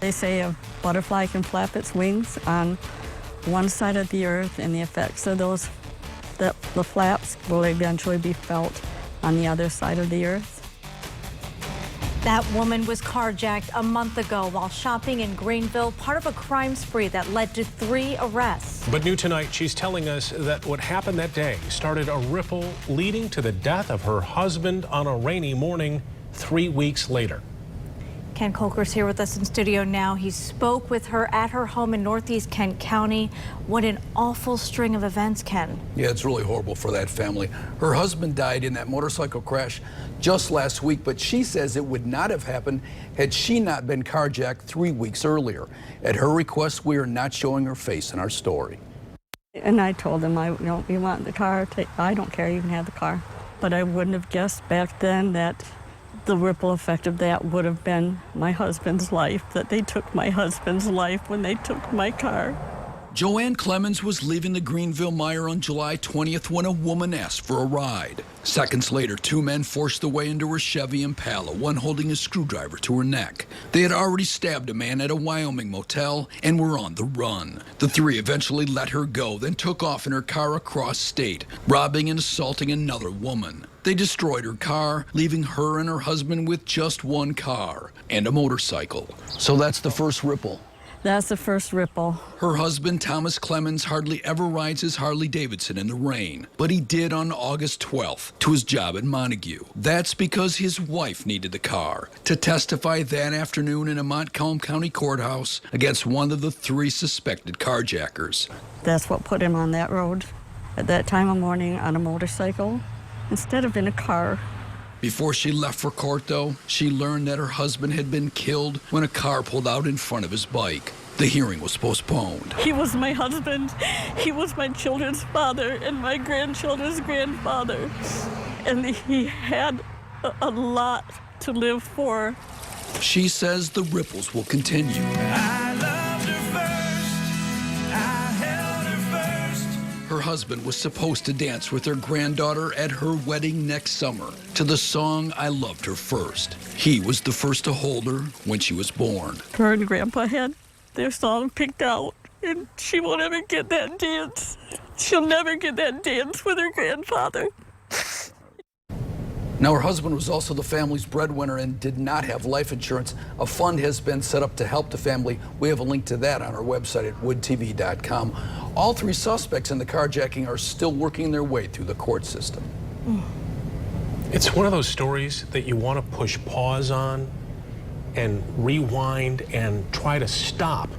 They say a butterfly can flap its wings on one side of the earth, and the effects of the flaps will eventually be felt on the other side of the earth. That woman was carjacked a month ago while shopping in Greenville, part of a crime spree that led to 3 arrests. But new tonight, she's telling us that what happened that day started a ripple leading to the death of her husband on a rainy morning 3 weeks later. Ken Colker's here with us in studio now. He spoke with her at her home in Northeast Kent County. What an awful string of events, Ken. Yeah, it's really horrible for that family. Her husband died in that motorcycle crash just last week, but she says it would not have happened had she not been carjacked 3 weeks earlier. At her request, we are not showing her face in our story. And I told him, you want the car? I don't care, you can have the car. But I wouldn't have guessed back then that the ripple effect of that would have been my husband's life, that they took my husband's life when they took my car. Joanne Clemens was leaving the Greenville Mire on July 20th when a woman asked for a ride. Seconds later, 2 men forced their way into her Chevy Impala, one holding a screwdriver to her neck. They had already stabbed a man at a Wyoming motel and were on the run. The 3 eventually let her go, then took off in her car across state, robbing and assaulting another woman. They destroyed her car, leaving her and her husband with just 1 car and a motorcycle. So that's the first ripple. That's the first ripple. Her husband, Thomas Clemens, hardly ever rides his Harley-Davidson in the rain, but he did on August 12th to his job at Montague. That's because his wife needed the car to testify that afternoon in a Montcalm County courthouse against one of the 3 suspected carjackers. That's what put him on that road at that time of morning on a motorcycle instead of in a car. Before she left for court, though, she learned that her husband had been killed when a car pulled out in front of his bike. The hearing was postponed. He was my husband. He was my children's father and my grandchildren's grandfather. And he had a lot to live for. She says the ripples will continue. Her husband was supposed to dance with her granddaughter at her wedding next summer to the song I Loved Her First. He was the first to hold her when she was born. Her and Grandpa had their song picked out, and she won't ever get that dance. She'll never get that dance with her grandfather. Now, her husband was also the family's breadwinner and did not have life insurance. A fund has been set up to help the family. We have a link to that on our website at woodtv.com. All 3 suspects in the carjacking are still working their way through the court system. It's one of those stories that you want to push pause on and rewind and try to stop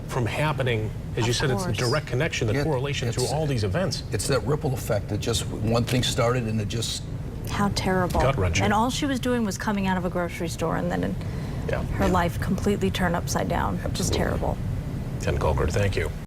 from happening. As you said, it's the direct connection, the correlation through all these events. It's that ripple effect that just one thing started and it just... How terrible. Gut-wrenching. And all she was doing was coming out of a grocery store, and then her life completely turned upside down. Just terrible. Ken Colker, thank you.